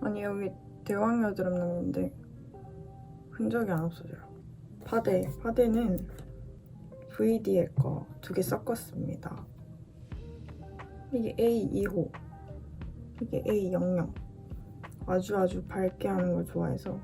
아니 여기 대왕 여드름 났는데 흔적이 안 없어져요. 파데는 VD의 거 2개 섞었습니다. 이게 A2호, 이게 A00. 아주 밝게 하는 걸 좋아해서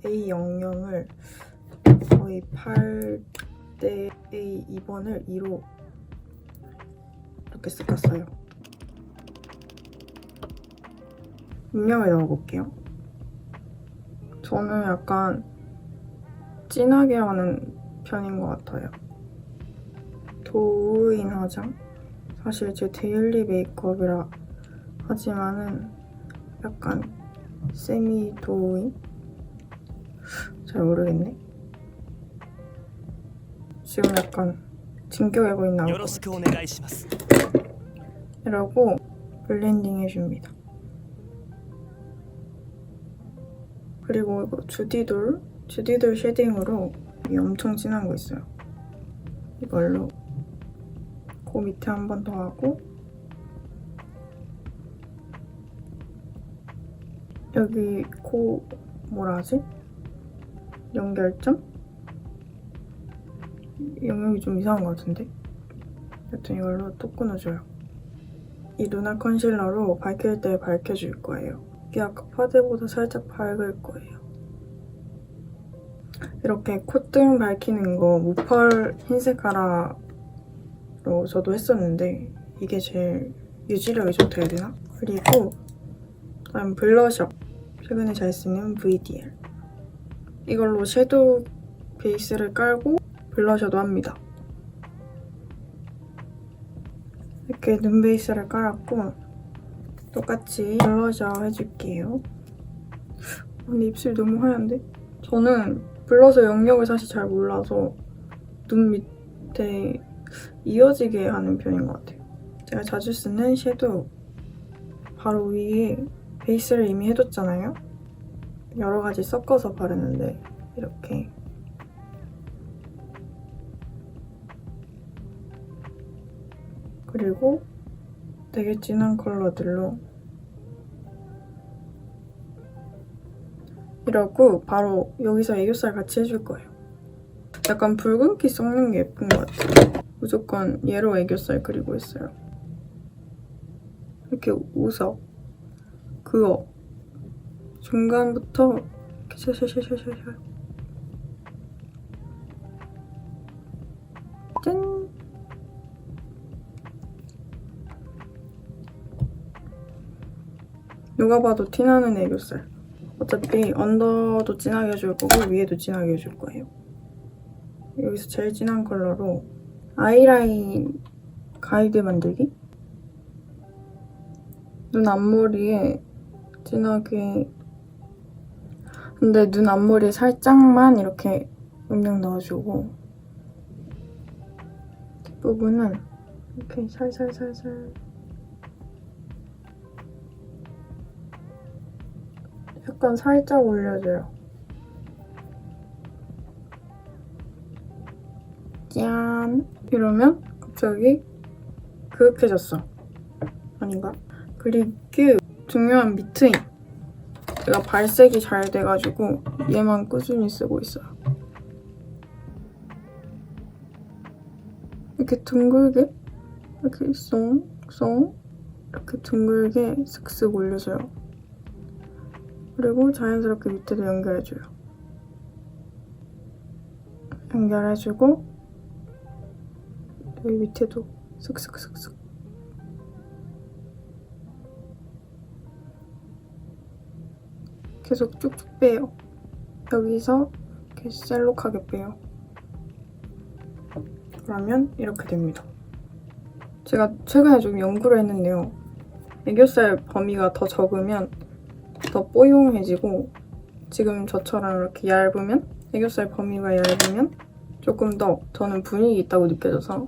A00을 거의 8대 A2번을 2로 이렇게 섞었어요. 음영을 넣어볼게요. 저는 약간 진하게 하는 편인 것 같아요. 도우인 화장? 사실 제 데일리 메이크업이라 하지만은 약간 세미 도우인? 잘 모르겠네. 지금 약간 진격의 거인 나올 것 같아요. 이러고 블렌딩 해줍니다. 그리고 이거 주디돌 쉐딩으로 이게 엄청 진한 거 있어요. 이걸로 코 밑에 한 번 더 하고 여기 코 뭐라 하지? 연결점? 영역이 좀 이상한 것 같은데? 여튼 이걸로 또 끊어줘요. 이 루나 컨실러로 밝힐 때 밝혀줄 거예요. 이게 아까 파데보다 살짝 밝을 거예요. 이렇게 콧등 밝히는 거 무펄 흰색 카라로 저도 했었는데 이게 제일 유지력이 좋다 해야 되나? 그리고 다음 블러셔. 최근에 잘 쓰는 VDL. 이걸로 섀도우 베이스를 깔고 블러셔도 합니다. 이렇게 눈 베이스를 깔았고 똑같이 블러셔 해줄게요. 근데 입술이 너무 하얀데? 저는 블러셔 영역을 사실 잘 몰라서 눈 밑에 이어지게 하는 편인 것 같아요. 제가 자주 쓰는 섀도우 바로 위에 베이스를 이미 해뒀잖아요. 여러 가지 섞어서 바르는데 이렇게 그리고 되게 진한 컬러들로 이러고 바로 여기서 애교살 같이 해줄 거예요. 약간 붉은기 섞는 게 예쁜 것 같아요. 무조건 얘로 애교살 그리고 있어요. 이렇게 웃어. 그어. 중간부터 이렇게 샤샤샤샤샤. 짠! 누가 봐도 티나는 애교살. 어차피 언더도 진하게 해줄 거고 위에도 진하게 해줄 거예요. 여기서 제일 진한 컬러로 아이라인 가이드 만들기? 눈 앞머리에 진하게 근데 눈 앞머리에 살짝만 이렇게 음영 넣어주고 뒷부분은 이렇게 살살살살 약간 살짝 올려줘요. 짠! 이러면 갑자기 그윽해졌어. 아닌가? 그리고 중요한 미트인. 제가 발색이 잘 돼가지고 얘만 꾸준히 쓰고 있어요. 이렇게 둥글게 이렇게 쏭 이렇게 둥글게 슥슥 올려줘요. 그리고 자연스럽게 밑에도 연결해줘요. 연결해주고 여기 밑에도 슥슥슥슥 계속 쭉쭉 빼요. 여기서 이렇게 셀록하게 빼요. 그러면 이렇게 됩니다. 제가 최근에 좀 연구를 했는데요. 애교살 범위가 더 적으면 더 뽀용해지고 지금 저처럼 이렇게 얇으면 애교살 범위가 얇으면 조금 더 저는 분위기 있다고 느껴져서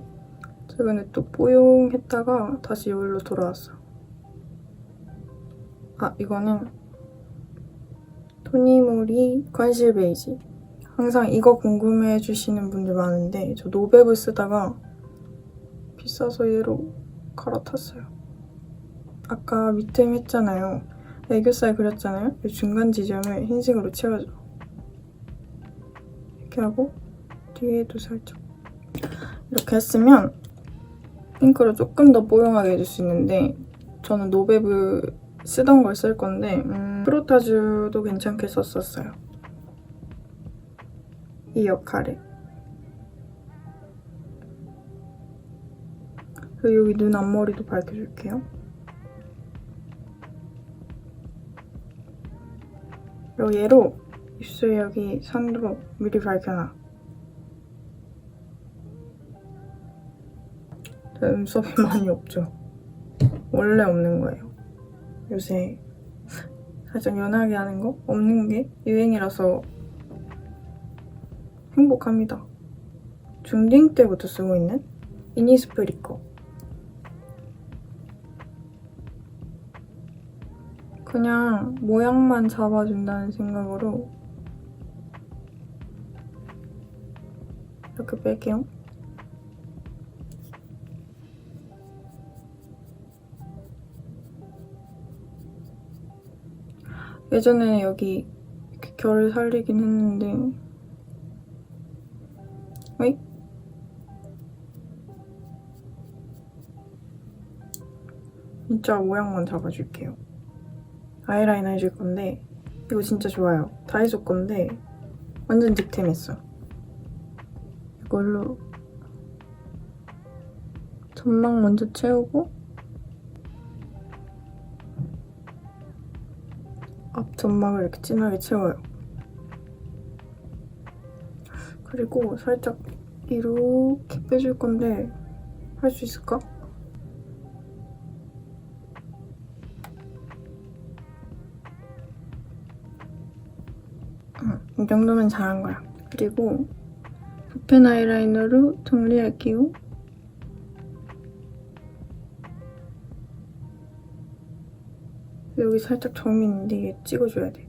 최근에 또 뽀용했다가 다시 여기로 돌아왔어요. 아, 이거는 토니모리 컨실 베이지. 항상 이거 궁금해해주시는 분들 많은데 저 노베브 쓰다가 비싸서 얘로 갈아탔어요. 아까 밑에 했잖아요. 애교살 그렸잖아요. 이 중간 지점을 흰색으로 채워줘. 이렇게 하고 뒤에도 살짝 이렇게 했으면 핑크로 조금 더 뽀용하게 해줄 수 있는데 저는 노베브 쓰던 걸 쓸 건데 프로타주도 괜찮게 썼었어요. 이 역할에. 그리고 여기 눈 앞머리도 밝혀줄게요. 그리고 얘로 입술 여기 선으로 미리 밝혀놔. 눈썹이 많이 없죠? 원래 없는 거예요. 요새 살짝 연하게 하는 거? 없는 게 유행이라서 행복합니다. 중딩 때부터 쓰고 있는 이니스프리 거. 그냥 모양만 잡아준다는 생각으로 이렇게 뺄게요. 예전에 여기 이렇게 결을 살리긴 했는데 어이? 진짜 모양만 잡아줄게요. 아이라이너 해줄 건데 이거 진짜 좋아요. 다이소 건데 완전 득템했어. 이걸로 점막 먼저 채우고 앞 점막을 이렇게 진하게 채워요. 그리고 살짝 이렇게 빼줄 건데 할 수 있을까? 이 정도면 잘한 거야. 그리고 붓펜 아이라이너로 정리할게요. 여기 살짝 점이 있는데 이게 찍어줘야 돼.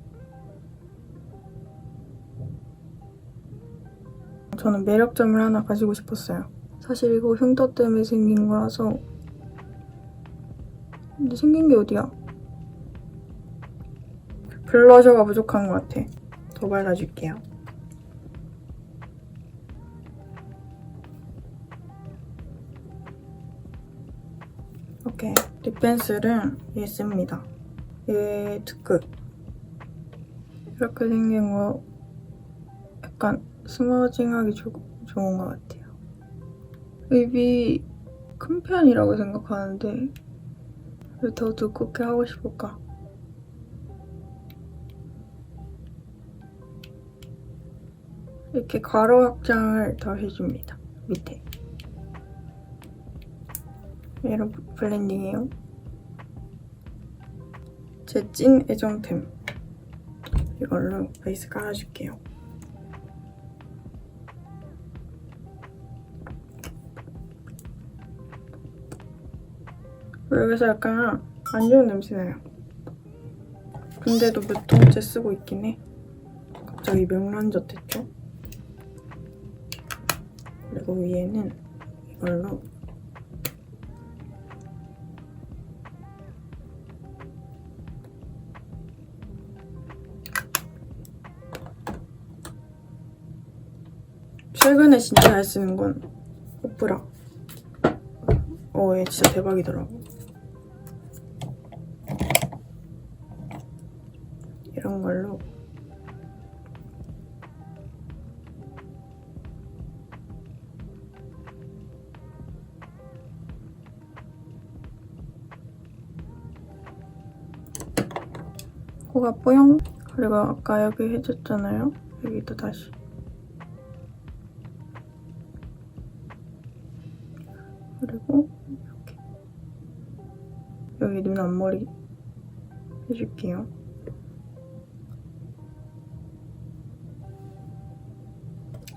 저는 매력점을 하나 가지고 싶었어요. 사실 이거 흉터 때문에 생긴 거라서. 근데 생긴 게 어디야? 블러셔가 부족한 것 같아. 더 발라줄게요. 오케이. 립 펜슬은 얘 씁니다. 얘 특급. 이렇게 생긴 거 약간 스머징하기 좋은 것 같아요. 입이 큰 편이라고 생각하는데 왜 더 두껍게 하고 싶을까? 이렇게 가로 확장을 더 해줍니다. 밑에. 얘로 블렌딩해요. 제 찐 애정템. 이걸로 베이스 깔아줄게요. 여기서 약간 안 좋은 냄새 나요. 근데도 몇 통째 쓰고 있긴 해. 갑자기 명란젓 됐죠? 그리고 위에는 이걸로 최근에 진짜 잘 쓰는 건 오프라. 얘 진짜 대박이더라고. 이런 걸로 코가 뽀용. 그리고 아까 여기 해줬잖아요. 여기도 다시. 그리고 이렇게 여기 눈 앞머리 해줄게요.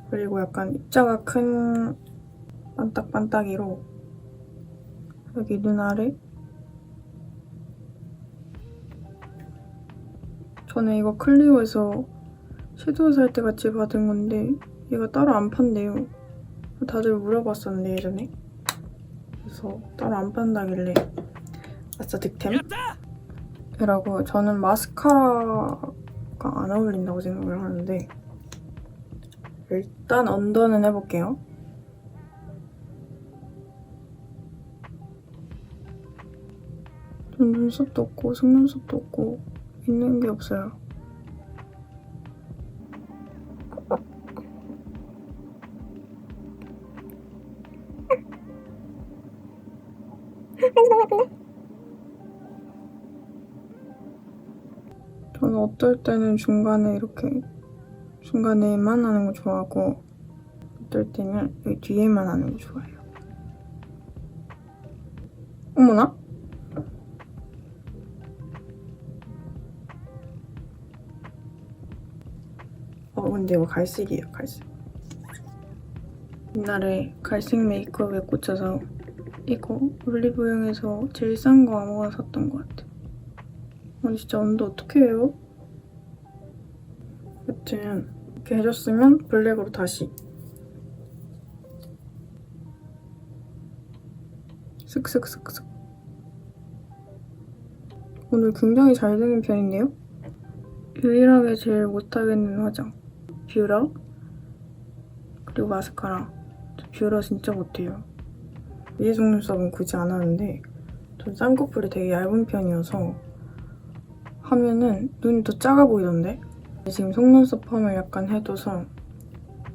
그리고 약간 입자가 큰 반딱반딱이로 여기 눈 아래. 저는 이거 클리오에서 섀도우 살 때 같이 받은 건데 얘가 따로 안 판대요. 다들 물어봤었는데 예전에. 그래서 따로 안 판다길래 아싸 득템? 이라고 저는 마스카라가 안 어울린다고 생각을 하는데 일단 언더는 해볼게요. 전 눈썹도 없고 속눈썹도 없고 있는 게 없어요. 저는 어떨 때는 중간에 이렇게 중간에만 하는 거 좋아하고 어떨 때는 여기 뒤에만 하는 거 좋아해요. 어머나? 근데 이거 갈색이에요, 갈색. 옛날에 갈색 메이크업에 꽂혀서 이거 올리브영에서 제일 싼 거 아무거나 샀던 것 같아. 아니 진짜 언더 어떻게 해요? 여튼 이렇게 해줬으면 블랙으로 다시 슥슥슥슥. 오늘 굉장히 잘 되는 편인데요? 유일하게 제일 못하겠는 화장 뷰러 그리고 마스카라. 저 뷰러 진짜 못해요. 위에 속눈썹은 굳이 안 하는데 전 쌍꺼풀이 되게 얇은 편이어서 하면은 눈이 더 작아 보이던데? 지금 속눈썹 펌을 약간 해둬서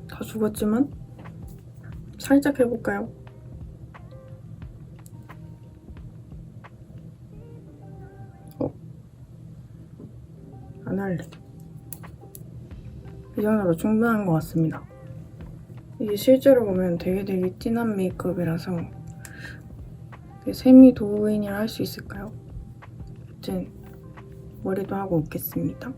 다 죽었지만 살짝 해볼까요? 안 할래. 이 정도로 충분한 것 같습니다. 이게 실제로 보면 되게 진한 메이크업이라서 세미 도우인이라 할 수 있을까요? 아무튼 머리도 하고 오겠습니다.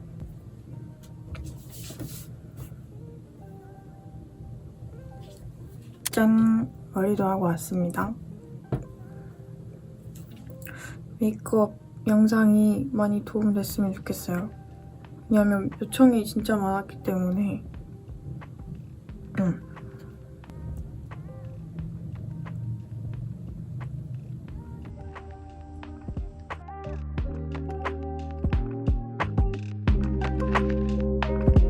짠! 머리도 하고 왔습니다. 메이크업 영상이 많이 도움됐으면 좋겠어요. 왜냐면 요청이 진짜 많았기 때문에